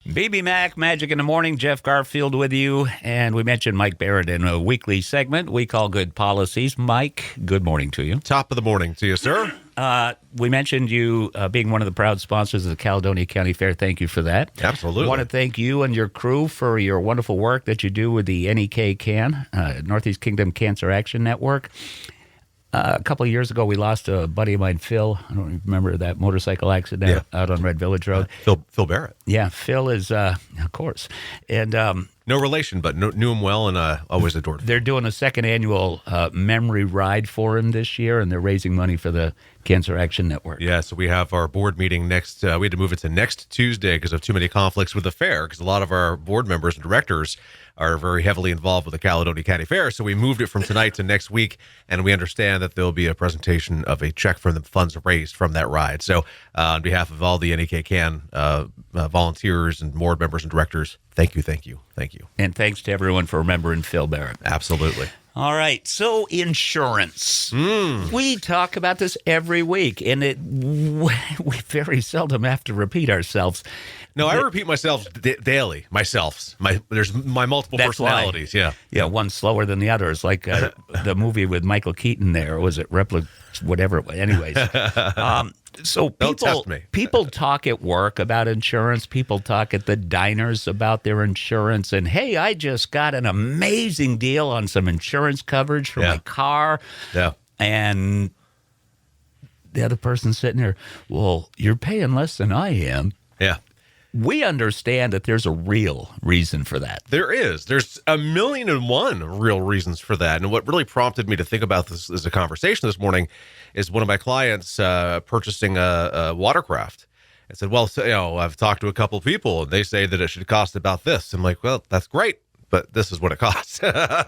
BB Mac, Magic in the Morning, Jeff Garfield with you. And we mentioned Mike Barrett in a weekly segment we call Good Policies. Mike, good morning to you. Top of the morning to you, sir. We mentioned you being one of the proud sponsors of the Caledonia County Fair. Thank you for that. Absolutely. I want to thank you and your crew for your wonderful work that you do with the NEK CAN, Northeast Kingdom Cancer Action Network. A couple of years ago, we lost a buddy of mine, Phil. I don't remember that motorcycle accident out on Red Village Road. Phil Barrett. Yeah, Phil is, of course. And no relation, but knew him well and always adored him. they're doing a second annual memory ride for him this year, and they're raising money for the Cancer Action Network. Yeah, so we have our board meeting next. We had to move it to next Tuesday because of too many conflicts with the fair, because a lot of our board members and directors are very heavily involved with the Caledonia County Fair. So we moved it from tonight to next week, and we understand that there'll be a presentation of a check from the funds raised from that ride. So on behalf of all the NEK CAN volunteers and board members and directors, thank you. And thanks to everyone for remembering Phil Barrett. Absolutely. All right, so insurance. We talk about this every week, and we very seldom have to repeat ourselves. No, I repeat myself daily. There's my multiple That's personalities. why. Yeah, one slower than the other. It's like the movie with Michael Keaton there. Or was it whatever it was? Anyways. So Don't test me. people talk at work about insurance. People talk at the diners about their insurance. And, hey, I just got an amazing deal on some insurance coverage for my car. Yeah. And the other person's sitting there, well, you're paying less than I am. Yeah. We understand that there's a real reason for that. There is. There's 1,000,001 real reasons for that. And what really prompted me to think about this as a conversation this morning is one of my clients purchasing a watercraft. I said, well, so, I've talked to a couple people, and they say that it should cost about this. I'm like, well, that's great, but this is what it costs.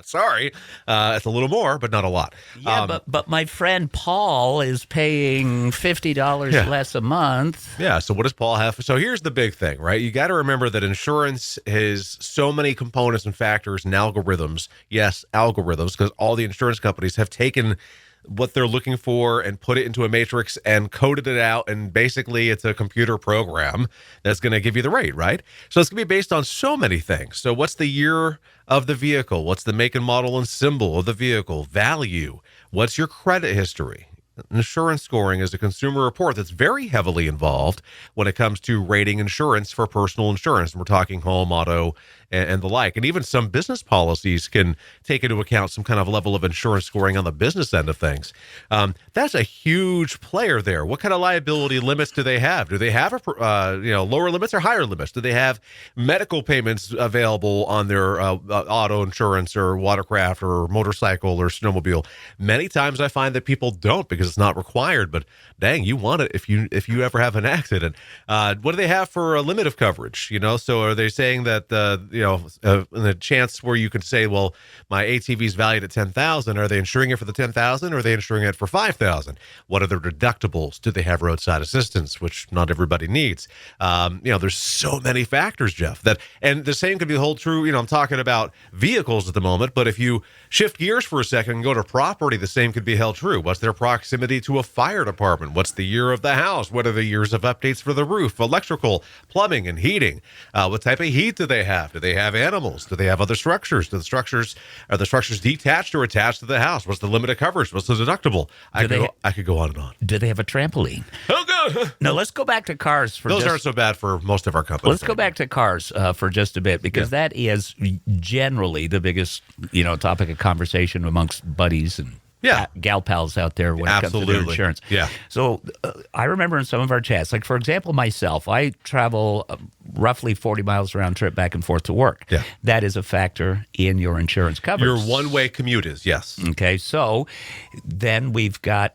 Sorry. It's a little more, but not a lot. Yeah, but my friend Paul is paying $50 less a month. Yeah, so what does Paul have? So here's the big thing, right? You got to remember that insurance has so many components and factors and algorithms. Yes, algorithms, because all the insurance companies have taken what they're looking for and put it into a matrix and coded it out, and basically it's a computer program that's going to give you the rate, right? So it's going to be based on so many things. So what's the year of the vehicle? What's the make and model and symbol of the vehicle? Value? What's your credit history? Insurance scoring is a consumer report that's very heavily involved when it comes to rating insurance for personal insurance. We're talking home, auto, and the like. And even some business policies can take into account some kind of level of insurance scoring on the business end of things. That's a huge player there. What kind of liability limits do they have? Do they have lower limits or higher limits? Do they have medical payments available on their auto insurance or watercraft or motorcycle or snowmobile? Many times I find that people don't, because it's not required, but dang, you want it if you ever have an accident. What do they have for a limit of coverage? So are they saying that in the chance where you could say, well, my ATV is valued at $10,000, are they insuring it for the $10,000 or are they insuring it for $5,000? What are their deductibles? Do they have roadside assistance, which not everybody needs? There's so many factors, Jeff, and the same could be hold true. I'm talking about vehicles at the moment, but if you shift gears for a second and go to property, the same could be held true. What's their proximity to a fire department? What's the year of the house? What are the years of updates for the roof, electrical, plumbing, and heating? What type of heat do they have? Do they have animals? Do they have other structures? Are the structures detached or attached to the house? What's the limit of coverage? What's the deductible? I could go on and on. Do they have a trampoline? Oh, God. No, let's go back to cars for Those aren't so bad for most of our companies. Let's go back to cars for just a bit, because that is generally the biggest, topic of conversation amongst buddies and gal pals out there when it comes to their insurance. Yeah. So I remember in some of our chats, like, for example, myself, I travel roughly 40 miles round trip back and forth to work. Yeah. That is a factor in your insurance coverage. Your one-way commute is, yes. Okay, so then we've got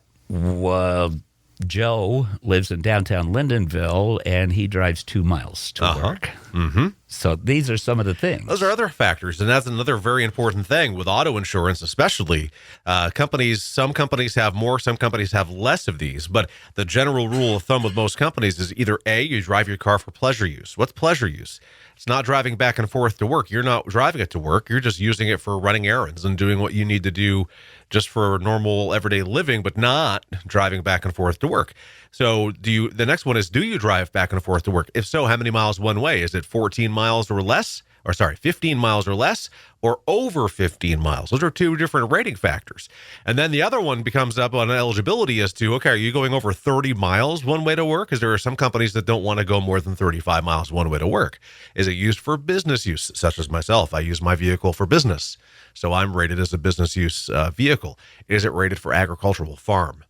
Joe lives in downtown Lyndonville, and he drives 2 miles to work. Mm-hmm. So these are some of the things. Those are other factors, and that's another very important thing with auto insurance, especially. Some companies have more, some companies have less of these, but the general rule of thumb with most companies is either A, you drive your car for pleasure use. What's pleasure use? It's not driving back and forth to work. You're not driving it to work. You're just using it for running errands and doing what you need to do just for normal everyday living, but not driving back and forth to work. So the next one is, do you drive back and forth to work? If so, how many miles one way? Is it it 14 miles or less? Or sorry, 15 miles or less, or over 15 miles. Those are two different rating factors. And then the other one becomes up on eligibility as to, okay, are you going over 30 miles one way to work? Because there are some companies that don't want to go more than 35 miles one way to work. Is it used for business use, such as myself? I use my vehicle for business, so I'm rated as a business use vehicle. Is it rated for agricultural farm?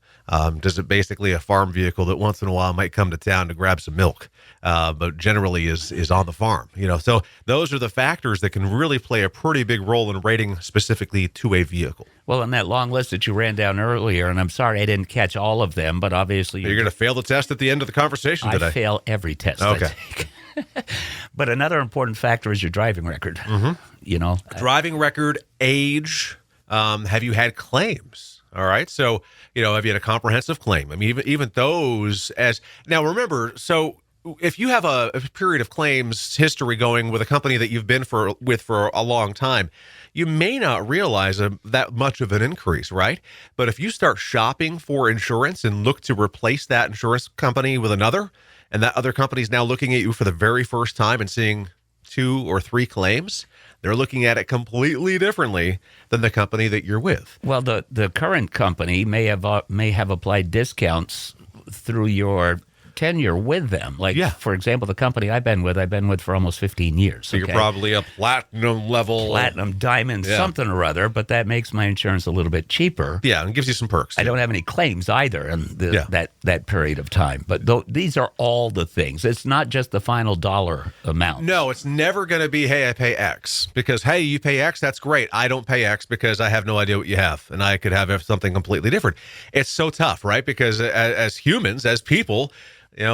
Does it basically a farm vehicle that once in a while might come to town to grab some milk, but generally is on the farm? So those are the factors that can really play a pretty big role in rating specifically to a vehicle. Well, in that long list that you ran down earlier, and I'm sorry I didn't catch all of them, but obviously You're going to fail the test at the end of the conversation today. I fail every test Okay. I take. But another important factor is your driving record. Driving record, age, have you had claims? All right. So, have you had a comprehensive claim? I mean, even those now remember, so if you have a period of claims history going with a company that you've been with for a long time, you may not realize that much of an increase, right? But if you start shopping for insurance and look to replace that insurance company with another, and that other company is now looking at you for the very first time and seeing 2 or 3 claims, they're looking at it completely differently than the company that you're with. Well, the current company may have applied discounts through your tenure with them. Like, for example, the company I've been with for almost 15 years. So you're probably a platinum level. Platinum, diamond, something or other, but that makes my insurance a little bit cheaper. Yeah, and gives you some perks. I don't have any claims either in that period of time. But these are all the things. It's not just the final dollar amount. No, it's never going to be, hey, I pay X. Because, hey, you pay X, that's great. I don't pay X because I have no idea what you have, and I could have something completely different. It's so tough, right? Because as humans, as people,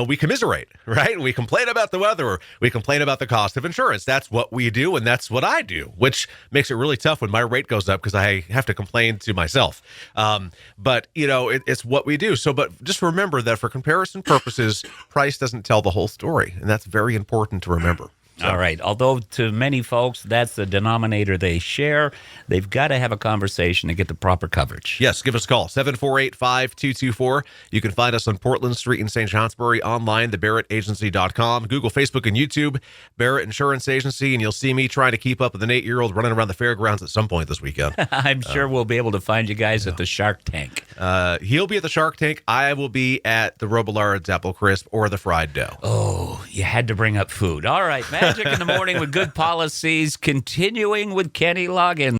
we commiserate, right? We complain about the weather, or we complain about the cost of insurance. That's what we do, and that's what I do, which makes it really tough when my rate goes up because I have to complain to myself. But, it's what we do. So, but just remember that for comparison purposes, price doesn't tell the whole story, and that's very important to remember. All right. Although to many folks, that's the denominator they share, they've got to have a conversation to get the proper coverage. Yes, give us a call, 748-5224. You can find us on Portland Street in St. Johnsbury, online, thebarrettagency.com, Google, Facebook, and YouTube, Barrett Insurance Agency, and you'll see me trying to keep up with an 8-year-old running around the fairgrounds at some point this weekend. I'm sure we'll be able to find you guys at the Shark Tank. He'll be at the Shark Tank. I will be at the Robilard's Apple Crisp or the Fried Dough. Oh, you had to bring up food. All right, Magic in the Morning with Good Policies, continuing with Kenny Loggins.